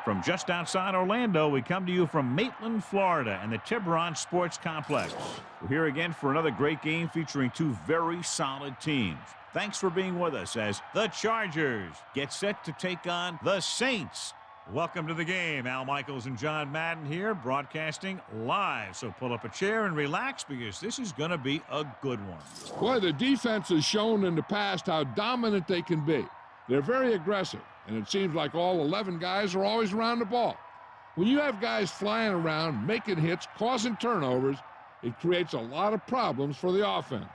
From just outside Orlando, we come to you from Maitland, Florida, and the Tiburon Sports Complex. We're here again for another great game featuring two very solid teams. Thanks for being with us as the Chargers get set to take on the Saints. Welcome to the game. Al Michaels and John Madden here, broadcasting live. So pull up a chair and relax because this is going to be a good one. Boy, the defense has shown in the past how dominant they can be. They're very aggressive, and it seems like all 11 guys are always around the ball. When you have guys flying around, making hits, causing turnovers, it creates a lot of problems for the offense.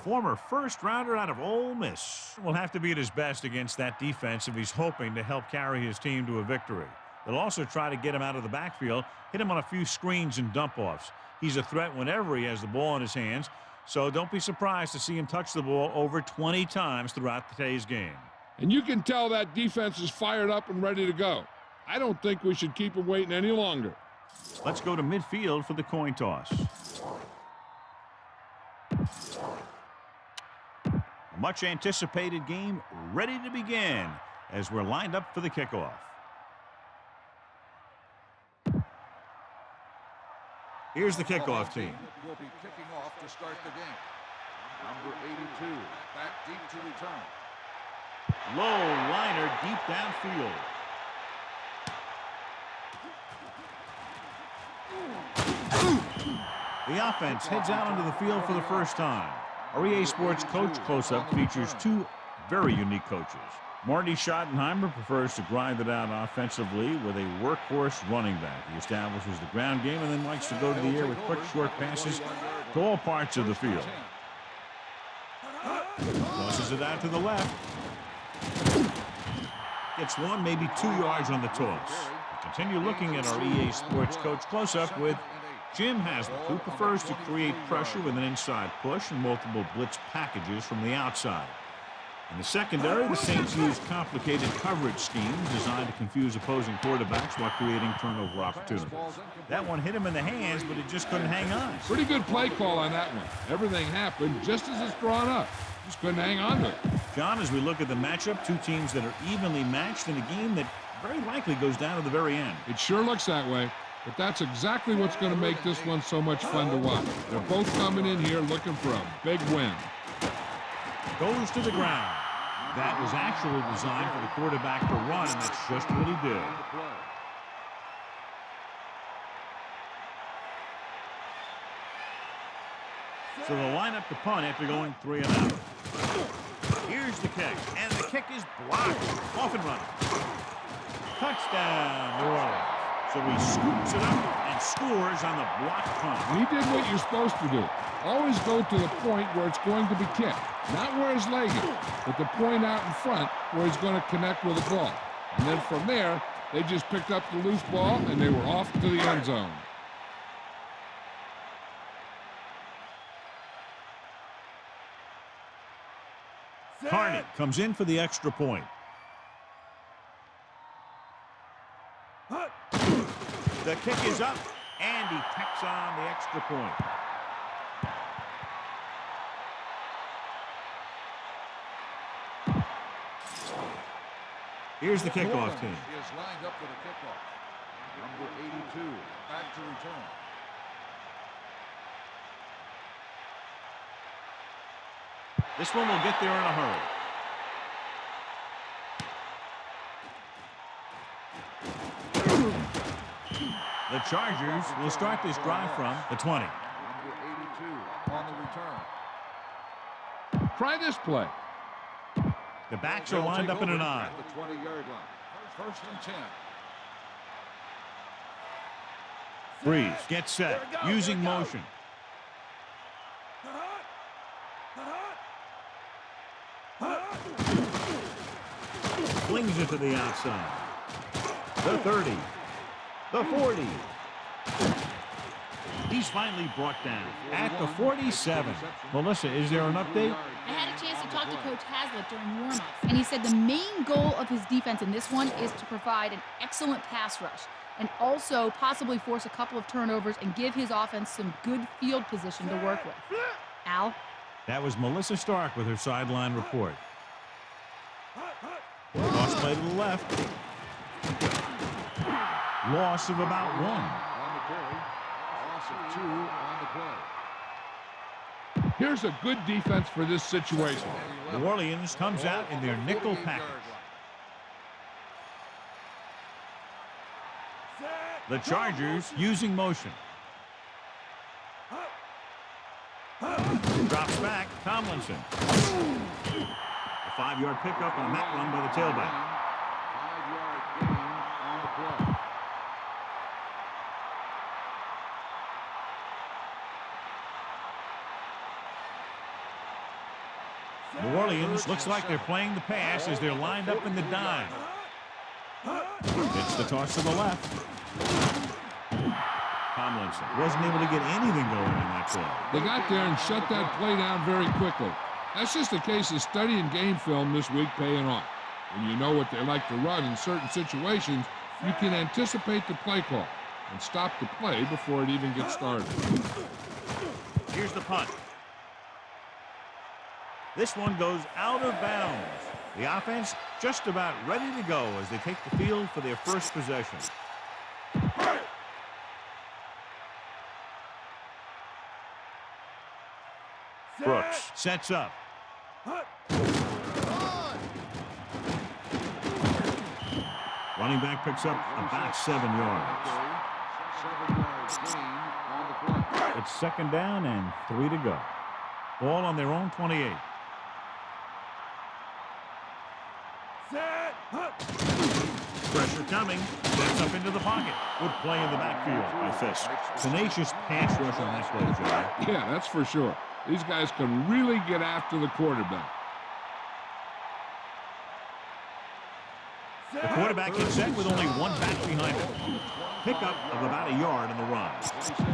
Former first-rounder out of Ole Miss will have to be at his best against that defense if he's hoping to help carry his team to a victory. They'll also try to get him out of the backfield, hit him on a few screens and dump-offs. He's a threat whenever he has the ball in his hands, so don't be surprised to see him touch the ball over 20 times throughout today's game. And you can tell that defense is fired up and ready to go. I don't think we should keep them waiting any longer. Let's go to midfield for the coin toss. A much anticipated game ready to begin as we're lined up for the kickoff. Here's the kickoff team. Will be kicking off to start the game. Number 82, back deep to return. Low liner deep downfield. The offense heads out onto the field for the first time. Our EA Sports Coach Close-Up features two very unique coaches. Marty Schottenheimer prefers to grind it out offensively with a workhorse running back. He establishes the ground game and then likes to go to the air with quick, short passes to all parts of the field. Tosses it out to the left. Gets 1, maybe 2 yards on the toss. We continue looking at our EA Sports Coach Close-Up with Jim Haslett, who prefers to create pressure with an inside push and multiple blitz packages from the outside. In the secondary, the Saints use complicated coverage schemes designed to confuse opposing quarterbacks while creating turnover opportunities. That one hit him in the hands, but it just couldn't hang on. Pretty good play call on that one. Everything happened just as it's drawn up. Just couldn't hang on to it. John, as we look at the matchup, two teams that are evenly matched in a game that very likely goes down to the very end. It sure looks that way, but that's exactly what's going to make this one so much fun to watch. They're both coming in here looking for a big win. Goes to the ground. That was actually designed for the quarterback to run, and that's just what he did. So they'll line up to punt after going 3 and out. Here's the kick, and the kick is blocked. Off and running. Touchdown, New Orleans. So he scoops it up and scores on the blocked punt. He did what you're supposed to do. Always go to the point where it's going to be kicked. Not where his leg is, but the point out in front where he's going to connect with the ball. And then from there, they just picked up the loose ball, and they were off to the end zone. Carney comes in for the extra point. The kick is up, and he tacks on the extra point. Here's the kickoff team. He is lined up for the kickoff. Number 82, back to return. This one will get there in a hurry. The Chargers will start this drive from the 20. Number 82 on the return. Try this play. The backs are lined up in an eye. At the 20-yard line. First and 10. Freeze, get set, using motion. Flings it to the outside. The 30. The 40. He's finally brought down at the 47. Melissa, is there an update? I had a chance to talk to Coach Haslett during warm-ups, and he said the main goal of his defense in this one is to provide an excellent pass rush and also possibly force a couple of turnovers and give his offense some good field position to work with. Al? That was Melissa Stark with her sideline report. Cross play to the left. Loss of about 1. On the carry. Loss of 2 on the play. Here's a good defense for this situation. New Orleans comes out in their nickel package. The Chargers using motion. Drops back, Tomlinson. A 5-yard pickup on that run by the tailback. 5-yard gain on the play. New Orleans looks like they're playing the pass as they're lined up in the dime. It's the toss to the left. Tomlinson wasn't able to get anything going in that play. They got there and shut that play down very quickly. That's just a case of studying game film this week paying off. When you know what they like to run in certain situations, you can anticipate the play call and stop the play before it even gets started. Here's the punt. This one goes out of bounds. The offense just about ready to go as they take the field for their first possession. Brooks sets up. Running back picks up about 7 yards. 7 yards gain on the play. It's second down and 3 to go. Ball on their own 28. Pressure coming. Steps up into the pocket. Good play in the backfield by Fisk. Tenacious pass rush on that play, Joe. Yeah, that's for sure. These guys can really get after the quarterback. The quarterback gets set with only one back behind him. Pickup of about a yard on the run. 26 on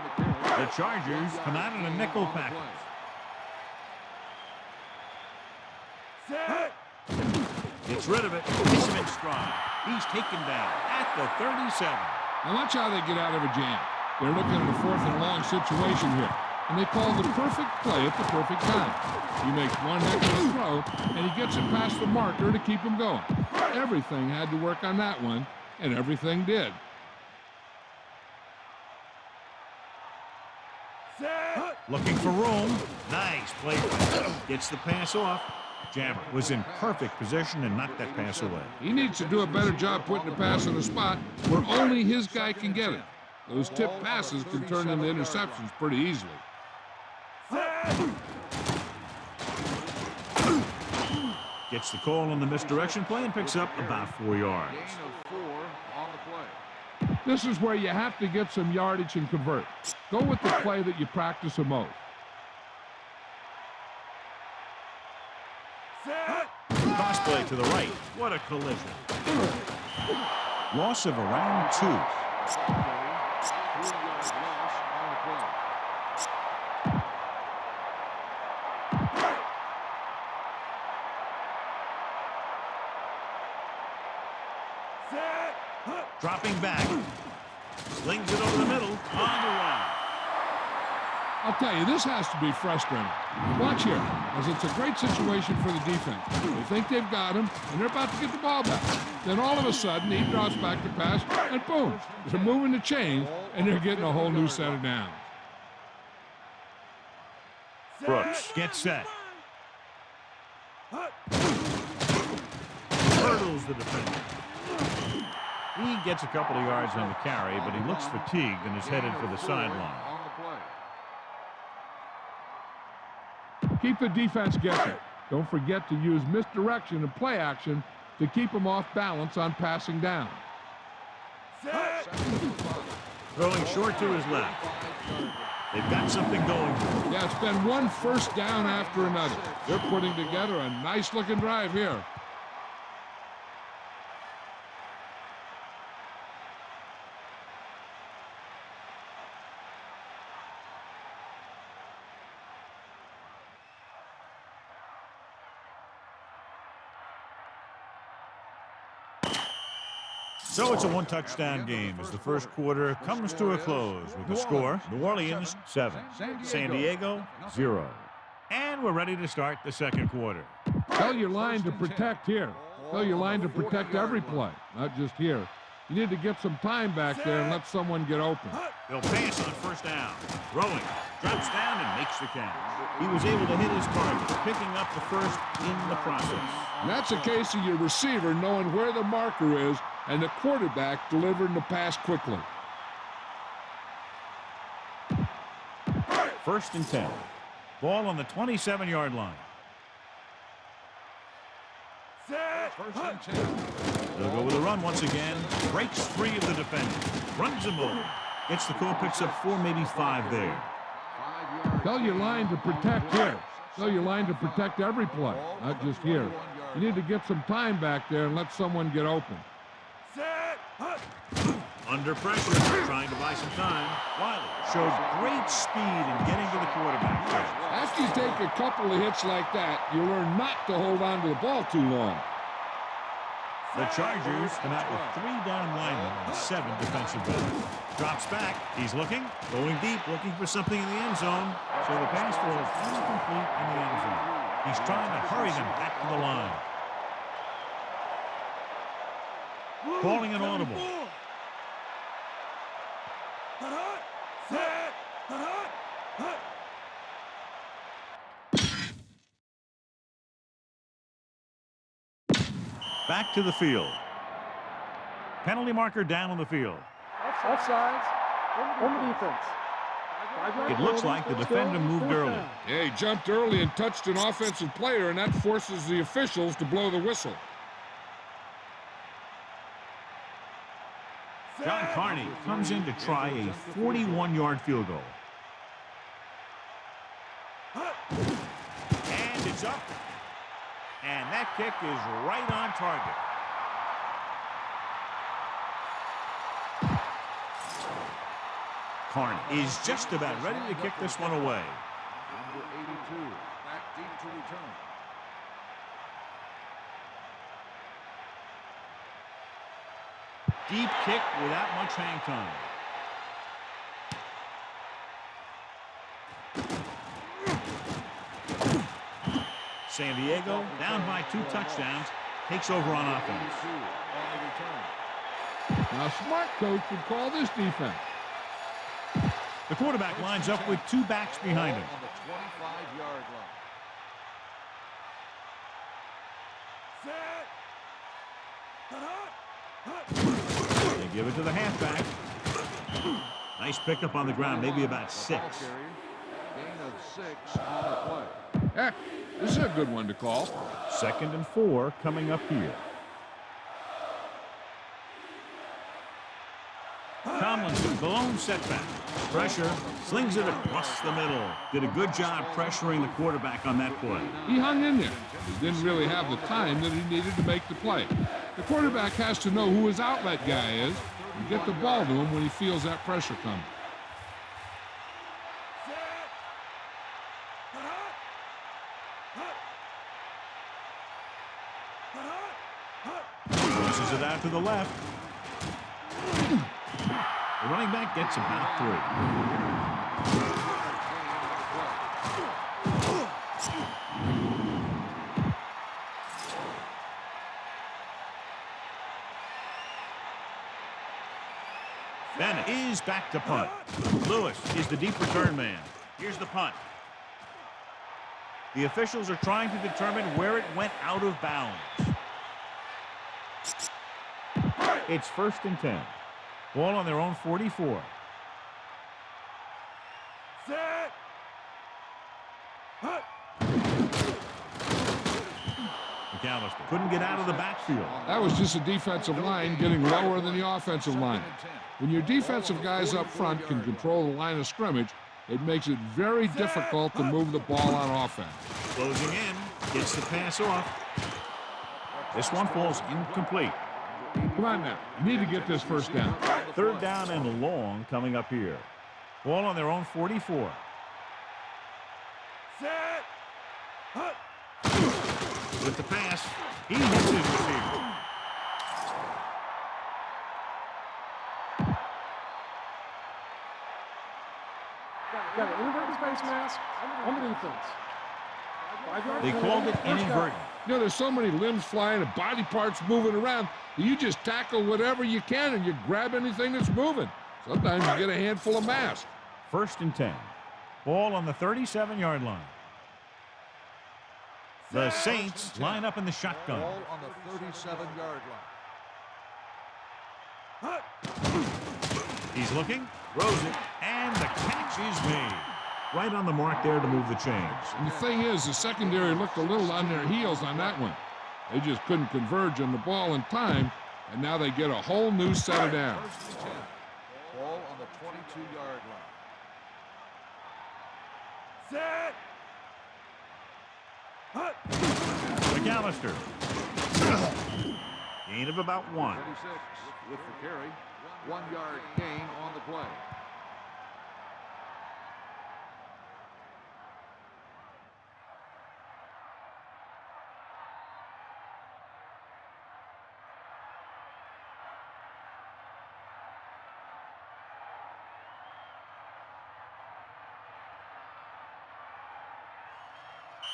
the carry. The Chargers come out in a nickel package. Gets rid of it. Hits him in stride. He's taken down at the 37. Now watch how they get out of a jam. They're looking at a 4th and long situation here. And they call the perfect play at the perfect time. He makes one heck of a throw, and he gets it past the marker to keep him going. Everything had to work on that one, and everything did. Looking for room. Nice play. Gets the pass off. Jammer was in perfect position and knocked that pass away. He needs to do a better job putting the pass in a spot where only his guy can get it. Those tip passes can turn into interceptions pretty easily. Gets the call on the misdirection play and picks up about 4 yards. Gain of 4 on the play. This is where you have to get some yardage and convert. Go with the play that you practice the most. Cross play to the right. What a collision. Loss of around 2. 3-yard loss on the play. Dropping back. Slings it over the middle. On the run. I'll tell you, this has to be frustrating. Watch here, as it's a great situation for the defense. They think they've got him, and they're about to get the ball back. Then all of a sudden, he drops back to pass, and boom, they're moving the chains, and they're getting a whole new set of downs. Brooks gets set. Hurdles the defender. He gets a couple of yards on the carry, but he looks fatigued and is headed for the sideline. On the play. Keep the defense guessing. Don't forget to use misdirection and play action to keep them off balance on passing down. Throwing short to his left. They've got something going here. Yeah, it's been one first down after another. They're putting together a nice-looking drive here. So it's a one-touchdown game as the first quarter comes to a close with the score, New Orleans 7, San Diego 0. And we're ready to start the second quarter. Tell your line to protect here. Tell your line to protect every play, not just here. You need to get some time back there and let someone get open. They'll pass on first down. Throwing. Drops down and makes the catch. He was able to hit his target, picking up the first in the process. And that's a case of your receiver knowing where the marker is and the quarterback delivering the pass quickly. 1st and 10. Ball on the 27-yard line. 1st and 10. They'll go with a run once again. Breaks free of the defender. Runs him over. Gets the call, picks up 4, maybe 5 there. Tell your line to protect here. Tell your line to protect every play, not just here. You need to get some time back there and let someone get open. Under pressure, trying to buy some time. Wiley showed great speed in getting to the quarterback. After you take a couple of hits like that, you learn not to hold on to the ball too long. The Chargers come out with 3 down linemen and 7 defensive backs. Drops back. He's looking, going deep, looking for something in the end zone. So the pass falls incomplete in the end zone. He's trying to hurry them back to the line. Calling an audible. Back to the field. Penalty marker down on the field. Offsides. On the defense. It looks like the defender moved early. Yeah, he jumped early and touched an offensive player, and that forces the officials to blow the whistle. John Carney comes in to try a 41-yard field goal. And it's up. And that kick is right on target. Carney is just about ready to kick this one away. Number 82, back deep to return. Deep kick without much hang time. San Diego down by 2 touchdowns, takes over on offense. Now, a smart coach would call this defense. The quarterback lines up with 2 backs behind him. On the 25-yard line. They give it to the halfback. Nice pickup on the ground, maybe about 6. Gain of 6 on the play. Heck, this is a good one to call. 2nd and 4 coming up here. Tomlinson, the lone setback. Pressure, slings it across the middle. Did a good job pressuring the quarterback on that play. He hung in there. He didn't really have the time that he needed to make the play. The quarterback has to know who his outlet guy is and get the ball to him when he feels that pressure coming. Crosses it out to the left. The running back gets about 3. Bennett is back to punt. Lewis is the deep return man. Here's the punt. The officials are trying to determine where it went out of bounds. It's 1st and 10. Ball on their own 44. McAllister couldn't get out of the backfield. That was just a defensive line getting lower than the offensive line. When your defensive guys up front can control the line of scrimmage, it makes it very difficult to move the ball on offense. Closing in, gets the pass off. This one falls incomplete. Come on now. You need to get this first down. 3rd down and long coming up here. Ball on their own 44. With the pass, he hits his receiver. Got an inadvertent face mask on the defense. They called it inadvertent. You know, there's so many limbs flying and body parts moving around that you just tackle whatever you can and you grab anything that's moving. Sometimes you get a handful of mass. 1st and 10. Ball on the 37-yard line. The Saints line up in the shotgun. Ball on the 37-yard line. He's looking, throws it, and the catch is made. Right on the mark there to move the chains. And the thing is, the secondary looked a little on their heels on that one. They just couldn't converge on the ball in time, and now they get a whole new set of downs. 1st and 10. Ball on the 22-yard line. Set. McAllister. Gain of about 1. 36 with the carry. 1-yard gain on the play.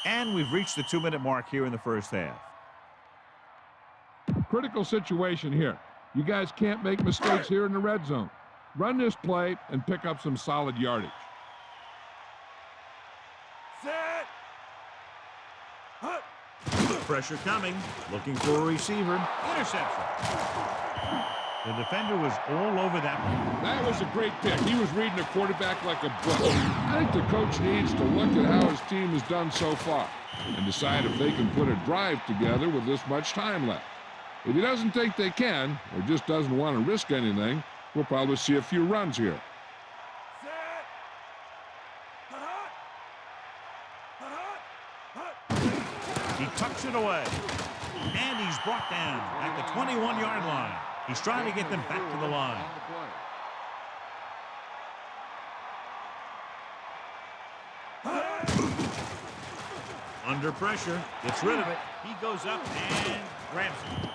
And we've reached the 2-minute mark here in the first half. Critical situation here. You guys can't make mistakes here in the red zone. Run this play and pick up some solid yardage. Set. Pressure coming, looking for a receiver. Interception. The defender was all over that one. That was a great pick. He was reading the quarterback like a book. I think the coach needs to look at how his team has done so far and decide if they can put a drive together with this much time left. If he doesn't think they can, or just doesn't want to risk anything, we'll probably see a few runs here. He tucks it away. And he's brought down at the 21-yard line. He's trying to get them back to the line. Under pressure, gets rid of it. He goes up and grabs it.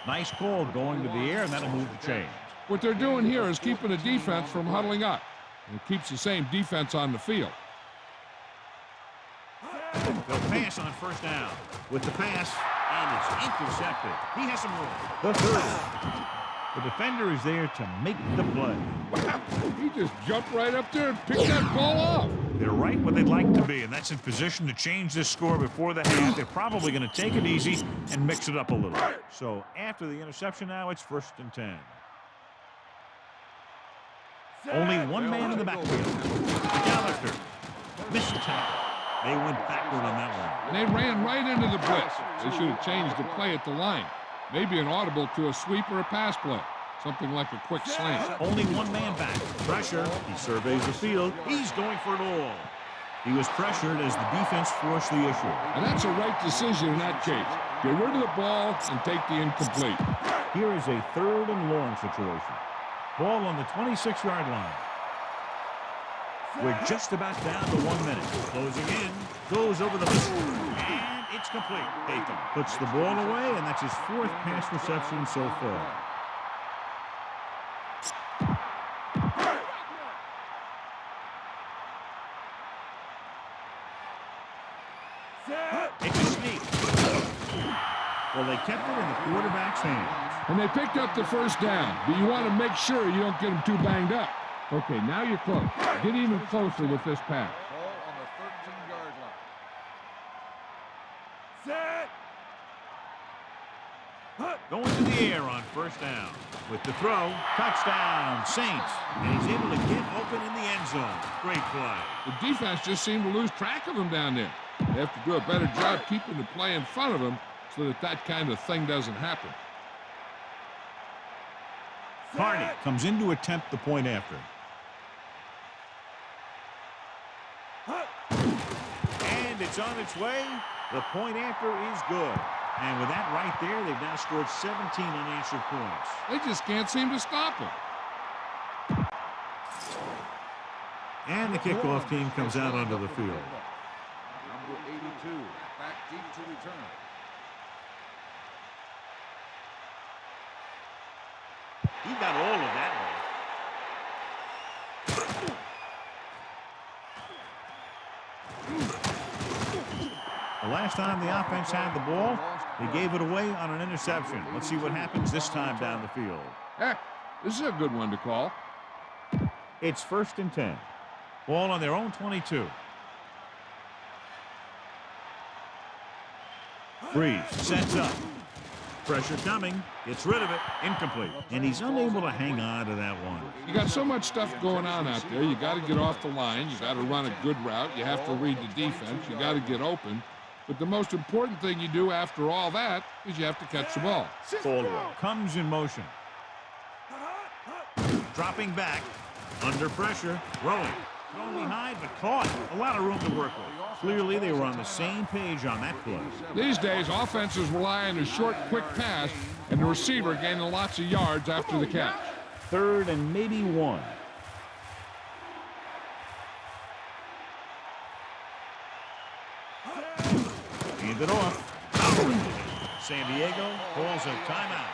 Nice call going to the air, and that'll move the chains. What they're doing here is keeping the defense from huddling up. And it keeps the same defense on the field. They'll pass on 1st down. With the pass, and it's intercepted. He has some room. The 30. The defender is there to make the play. Wow, he just jumped right up there and picked that ball off. They're right where they'd like to be, and that's in position to change this score before the half. They're probably going to take it easy and mix it up a little. So after the interception now, it's 1st and 10. Only one man in the backfield. McAllister. Missed tackle. They went backward on that one. And they ran right into the blitz. They should have changed the play at the line. Maybe an audible to a sweep or a pass play. Something like a quick slant. Only one man back. Pressure. He surveys the field. He's going for it all. He was pressured as the defense forced the issue. And that's a right decision in that case. Get rid of the ball and take the incomplete. Here is a 3rd and long situation. Ball on the 26-yard line. We're just about down to 1 minute. Closing in. Goes over the middle. And it's complete. Latham puts the ball away, and that's his 4th pass reception so far. It's a sneak. Well, they kept it in the quarterback's hands. And they picked up the 1st down, but you want to make sure you don't get them too banged up. Okay, now you're close. Get even closer with this pass. Ball on the 13-yard line. Set. Going to the air on 1st down. With the throw, touchdown, Saints. And he's able to get open in the end zone. Great play. The defense just seemed to lose track of him down there. They have to do a better job keeping the play in front of them so that that kind of thing doesn't happen. Carney comes in to attempt the point after. And it's on its way. The point after is good. And with that right there, they've now scored 17 unanswered points. They just can't seem to stop him. And the kickoff team comes out onto the field. Number 82, back deep to return. He got all of that one. last time the offense had the ball, they gave it away on an interception. Let's see what happens this time down the field. Heck, this is a good one to call. It's 1st and 10. Ball on their own 22. Breeze sets up. Pressure coming. Gets rid of it. Incomplete. And he's unable to hang on to that one. You got so much stuff going on out there. You got to get off the line. You got to run a good route. You have to read the defense. You got to get open. But the most important thing you do after all that is you have to catch the ball. Caldwell comes in motion. Dropping back. Under pressure. Throwing. Thrown behind, but caught. A lot of room to work with. Clearly, they were on the same page on that play. These days, offenses rely on a short, quick pass, and the receiver gaining lots of yards after the catch. 3rd and maybe 1. Hand it off. San Diego calls a timeout.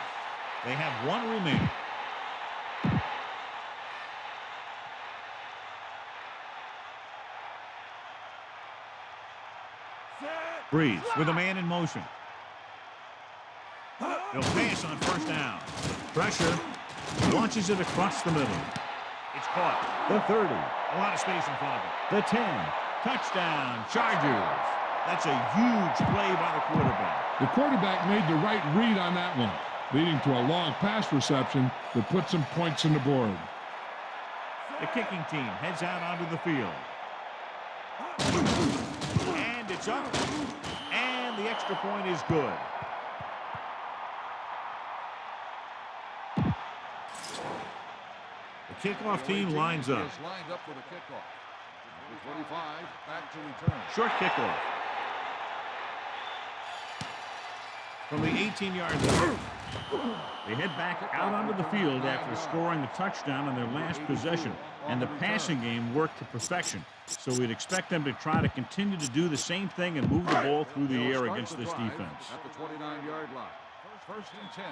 They have 1 remaining. Breeze with a man in motion. He'll pass on 1st down. Pressure. Launches it across the middle. It's caught. The 30. A lot of space in front of it. The 10. Touchdown. Chargers. That's a huge play by the quarterback. The quarterback made the right read on that one, leading to a long pass reception that put some points on the board. The kicking team heads out onto the field. And it's up. And the extra point is good. The kickoff team lines up. Lined up for the kickoff. Number 45, back to return. Short kickoff. From the 18-yard line. They head back out onto the field after scoring a touchdown on their last possession. And the passing game worked to perfection. So we'd expect them to try to continue to do the same thing and move the ball through the air against this defense. At the 29-yard line. First and 10.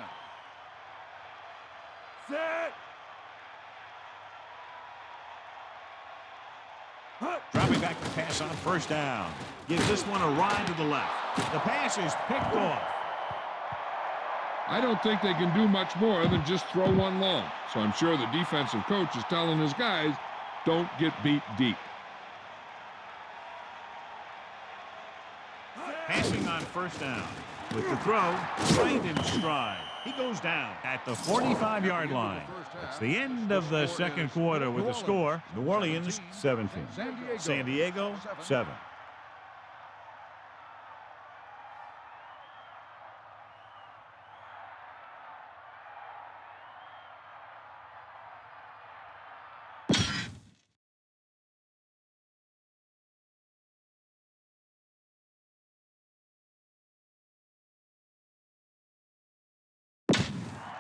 Set. Dropping back to pass on 1st down. Gives this one a ride to the left. The pass is picked off. I don't think they can do much more than just throw one long. So I'm sure the defensive coach is telling his guys, don't get beat deep. Passing on 1st down. With the throw, right in stride. He goes down at the 45-yard line. It's the end of the 2nd quarter with the score. New Orleans 17. San Diego 7.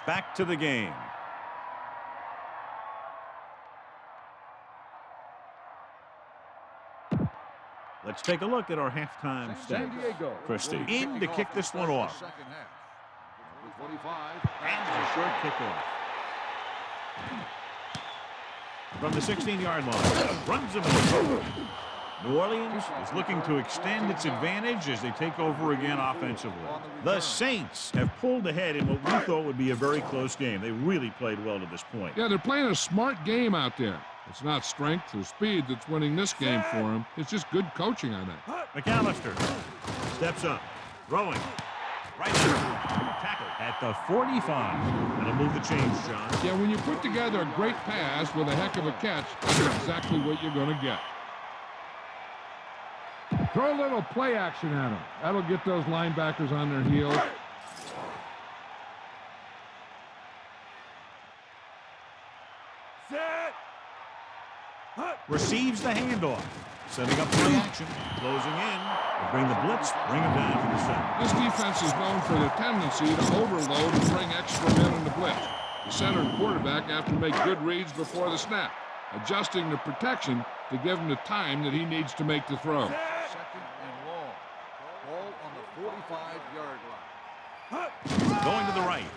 Back to the game. Let's take a look at our halftime stats. Christie in to kick this one off. Second half. Number 25. And a short kickoff. From the 16-yard line. Runs him in. New Orleans is looking to extend its advantage as they take over again offensively. The Saints have pulled ahead in what we thought would be a very close game. They really played well to this point. Yeah, they're playing a smart game out there. It's not strength or speed that's winning this game for them. It's just good coaching, I think. McAllister steps up, throwing. Right there. Tackle at the 45. That'll move the chains, John. Yeah, when you put together a great pass with a heck of a catch, that's exactly what you're going to get. Throw a little play action at them. That'll get those linebackers on their heels. Set. Receives the handoff. Setting up play action. Closing in. They bring the blitz. Bring him down to the center. This defense is known for their tendency to overload and bring extra men in the blitz. The center and quarterback have to make good reads before the snap, adjusting the protection to give him the time that he needs to make the throw. Second and long. Ball on the 45-yard line. Going to the right.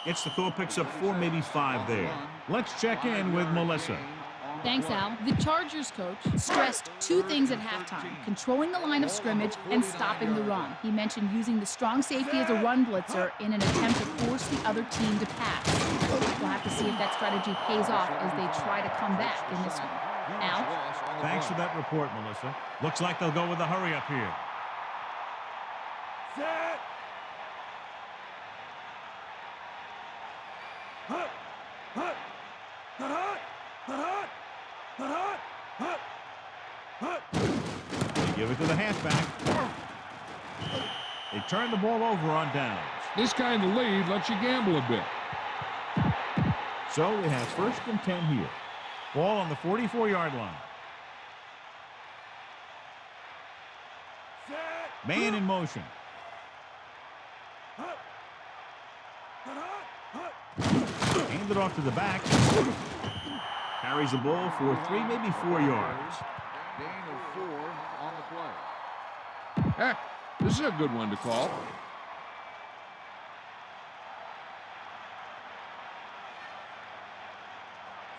Gets the throw, picks up 4, maybe 5 there. Let's check in with Melissa. Thanks, Al. The Chargers coach stressed two things at halftime: controlling the line of scrimmage and stopping the run. He mentioned using the strong safety as a run blitzer in an attempt to force the other team to pass. We'll have to see if that strategy pays off as they try to come back in this one. Al? Thanks for that report, Melissa. Looks like they'll go with the hurry up here. Set. Hut. Hut. Hut. Hut. Hut. Hut. Hut. Hut. They give it to the halfback. They turn the ball over on downs. This kind of lead lets you gamble a bit. So we have 1st and 10 here. Ball on the 44-yard line. Set. Man in motion. Hut. Hut. Hut. Hand it off to the back. Carries the ball for 3, maybe 4 yards. Gain of 4 on the play. Heck, this is a good one to call.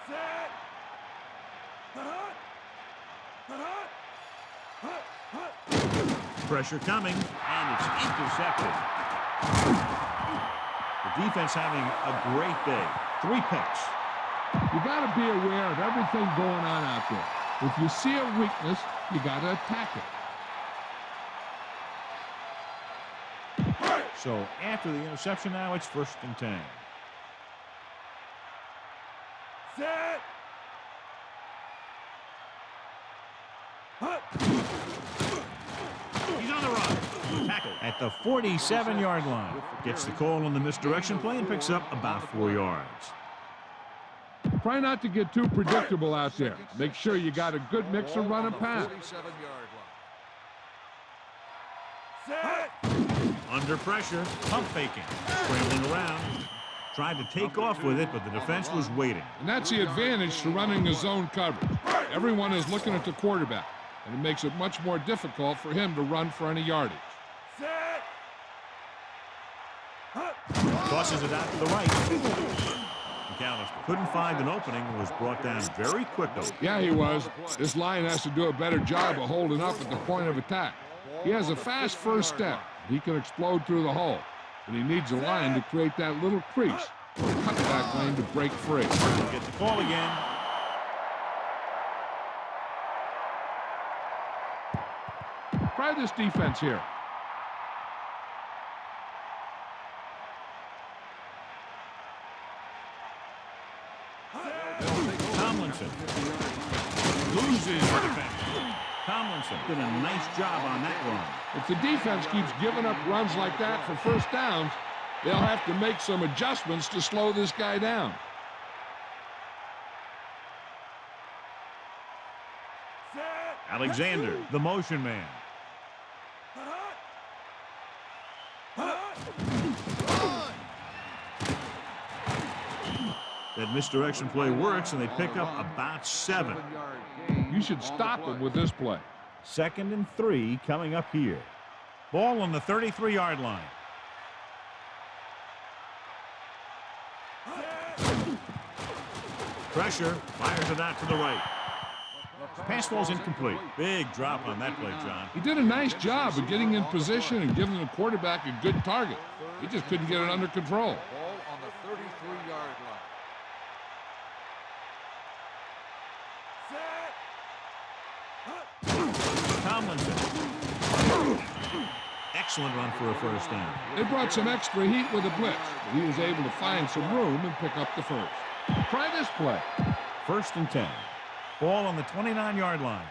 Set. Hut. Hut. Hut. Hut. Pressure coming, and it's intercepted. The defense having a great day. 3 picks. You got to be aware of everything going on out there. If you see a weakness, you got to attack it. So after the interception now, it's 1st and 10. Set. Hut. He's on the run. Tackle at the 47-yard line. Gets the call on the misdirection play and picks up about 4 yards. Try not to get too predictable out there. Make sure you got a good mix of run and pass. 47-yard Set. Under pressure, pump faking, scrambling around. Tried to take off with it, but the defense was waiting. And that's the advantage to running a zone coverage. Everyone is looking at the quarterback, and it makes it much more difficult for him to run for any yardage. Set. Hut. Tosses it out to the right. McAllister couldn't find an opening and was brought down very quickly. Yeah, he was. This line has to do a better job of holding up at the point of attack. He has a fast first step. He can explode through the hole, but he needs a line to create that little crease or cutback lane to break free. He'll get the call again. Try this defense here. Tomlinson loses the defense. Tomlinson did a nice job on that run. If the defense keeps giving up runs like that for first downs, they'll have to make some adjustments to slow this guy down. Set. Alexander, the motion man. Hut. Hut. That misdirection play works, and they pick up about 7. You should stop him with this play. 2nd and 3 coming up here. Ball on the 33-yard line. Pressure, fires it out to the right. Pass ball's incomplete. Big drop on that play, John. He did a nice job of getting in position and giving the quarterback a good target. He just couldn't get it under control. Ball on the 33-yard line. Set. Tomlinson. Excellent run for a first down. They brought some extra heat with a blitz, but he was able to find some room and pick up the first. Try this play. 1st and 10. Ball on the 29-yard line.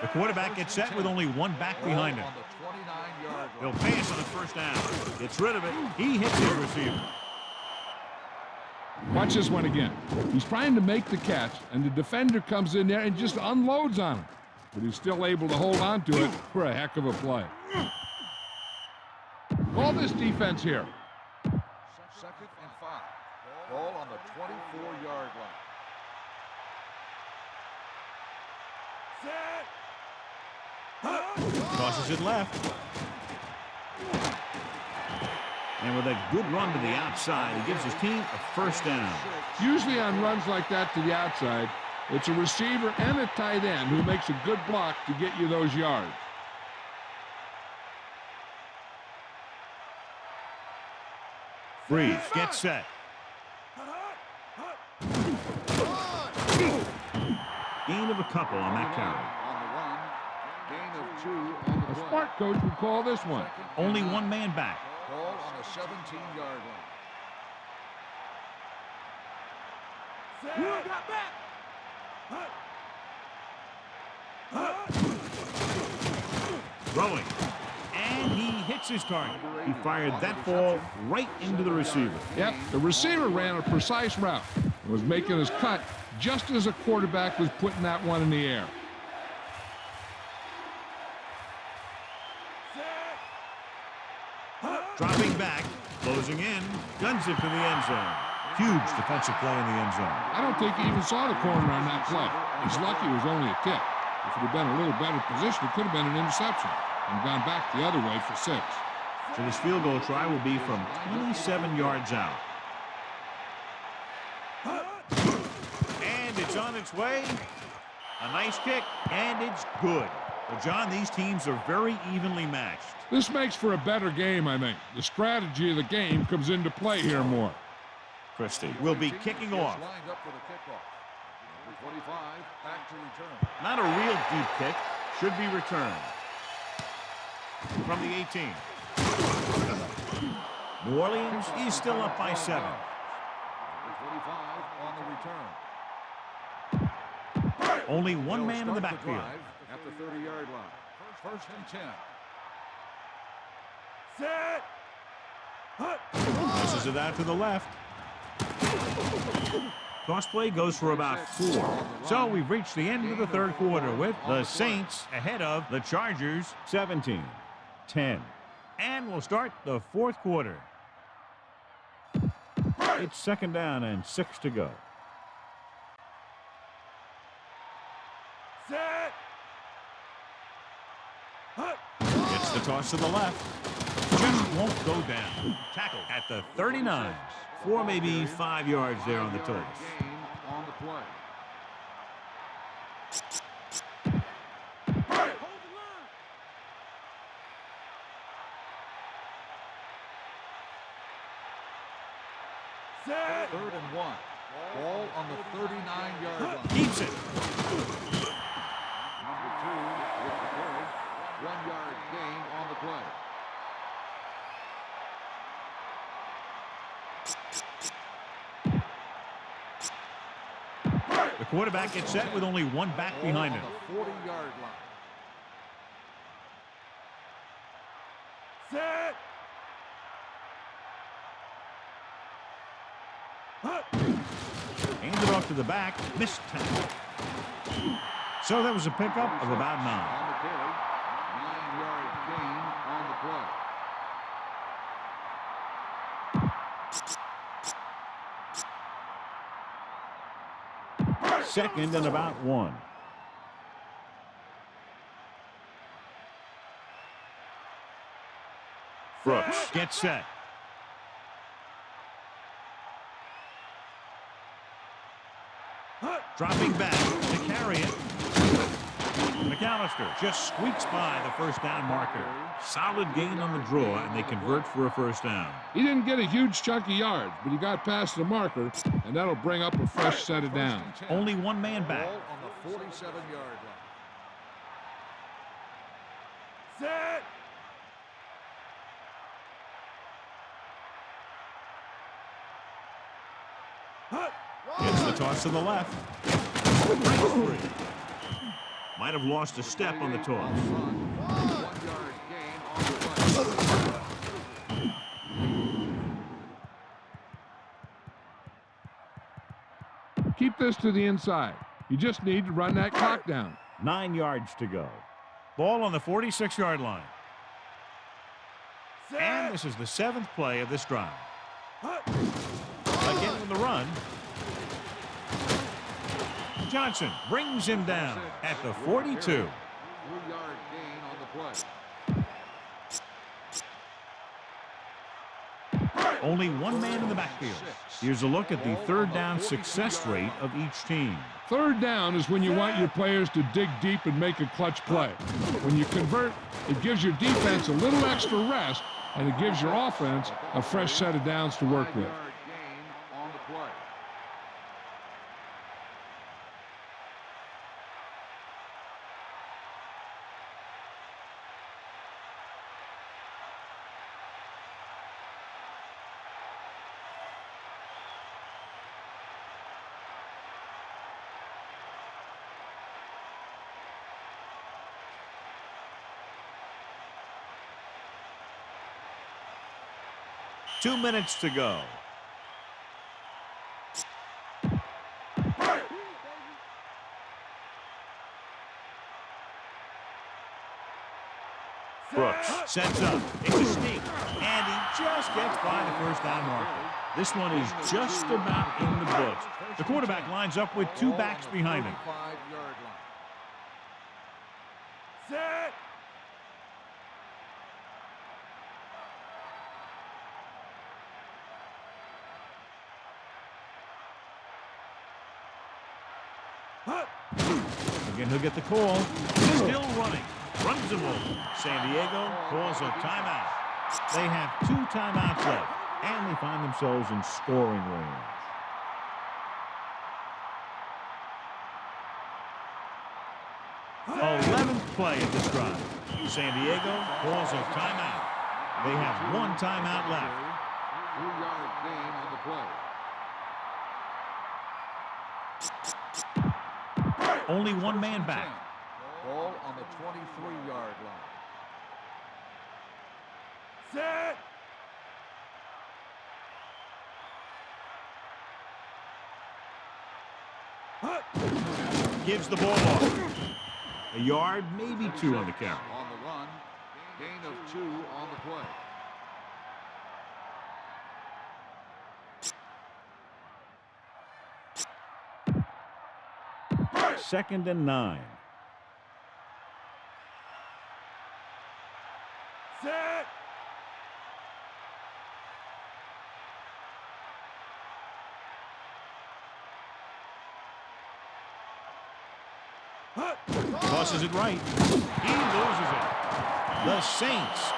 The quarterback gets set with only 1 back behind him. On the 29-yard line. He'll pass on the first down. Gets rid of it. He hits his receiver. Watch this one again. He's trying to make the catch, and the defender comes in there and just unloads on him. But he's still able to hold on to it for a heck of a play. Call this defense here. 2nd and 5. Ball on the 24-yard line. Set. Tosses it left. And with a good run to the outside, he gives his team a first down. Usually on runs like that to the outside, it's a receiver and a tight end who makes a good block to get you those yards. Freeze, get set. Gain of a couple on that carry. Gain of 2 on the A play. smart coach would call this one. Only one man back. Ball on the 17-yard line. Got back. Throwing. And he hits his target. He fired that ball right into the receiver. Yep, the receiver ran a precise route and was making his cut just as a quarterback was putting that one in the air. Dropping back, closing in, guns it to the end zone. Huge defensive play in the end zone. I don't think he even saw the corner on that play. He's lucky it was only a tip. If it had been a little better position, it could have been an interception and gone back the other way for 6. So this field goal try will be from 27 yards out. And it's on its way. A nice kick, and it's good. Well, John, these teams are very evenly matched. This makes for a better game, I think. The strategy of the game comes into play here more. Christie will be kicking off. Lined up for the kickoff. Number 25, back to return. Not a real deep kick. Should be returned. From the 18. New Orleans is still up by 7. Number 25 on the return. Only one They'll man in the start backfield. drive at the 30-yard line. First and 10. Set. Tosses it out to the left. Toss play goes for about 4. So we've reached the end of the third quarter with the Saints ahead of the Chargers 17-10. And we'll start the fourth quarter. It's second down and 6 to go. Set. Gets the toss to the left. Just won't go down. Tackled at the 39. 4, maybe 5 yards there on the toss. Gain on the play. Set. 3rd and 1. Ball on the 39-yard line. Keeps it. Number 2 with the carry. 1-yard gain on the play. The quarterback gets set with only one back behind him. On the 40-yard line. Set. Hands it off to the back. Missed tackle. So that was a pickup of about 9. On the carry. 9-yard gain on the play. Second and about 1. Brooks gets set. Dropping back to carry it. McAllister just squeaks by the first down marker. Solid gain on the draw, and they convert for a first down. He didn't get a huge chunk of yards, but he got past the marker, and that'll bring up a fresh set of downs. Only one man back. Ball on the 47-yard line. Set. Gets the toss to the left. Might have lost a step on the toss. 1-yard gain on the play. Keep this to the inside. You just need to run that clock down. 9 yards to go. Ball on the 46-yard line. And this is the 7th play of this drive. Again on the run. Johnson brings him down at the 42. 3-yard gain on the play. Only one man in the backfield. Here's a look at the third down success rate of each team. Third down is when you want your players to dig deep and make a clutch play. When you convert, it gives your defense a little extra rest, and it gives your offense a fresh set of downs to work with. Gain on the play. Two minutes to go. Brooks sets up. It's a sneak. And he just gets by the first down marker. This one is just about in the books. The quarterback lines up with two backs behind him. 5-yard line. Set. Again, he'll get the call. Still running. Runs him over. San Diego calls a timeout. They have 2 timeouts left, and they find themselves in scoring range. Eleventh play of this drive. San Diego calls a timeout. They have 1 timeout left. 2-yard gain on the play. Only one man back. Ball on the 23-yard line. Set. Gives the ball off. A yard, maybe 2 on the carry. On the run, gain of 2 on the play. Second and 9. Set. Tosses it right. He loses it. The Saints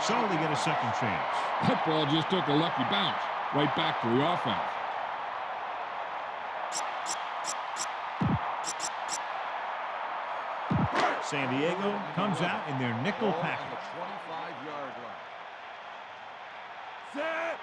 surely get a second chance. That ball just took a lucky bounce right back to the offense. San Diego comes out in their nickel Ball on package. the 25-yard line. Set.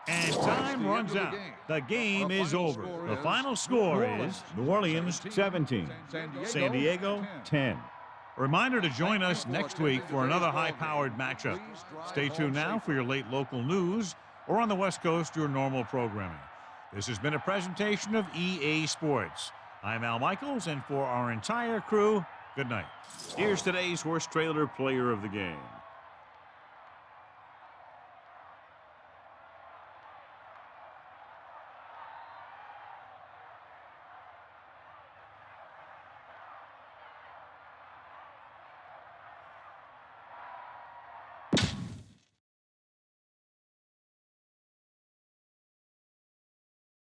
And time runs out. The game is over. The final score is New Orleans 17, San Diego 10. A reminder to join us next week for another high-powered matchup. Stay tuned now for your late local news, or on the West Coast, your normal programming. This has been a presentation of EA Sports. I'm Al Michaels, and for our entire crew, good night. Here's today's horse trailer player of the game.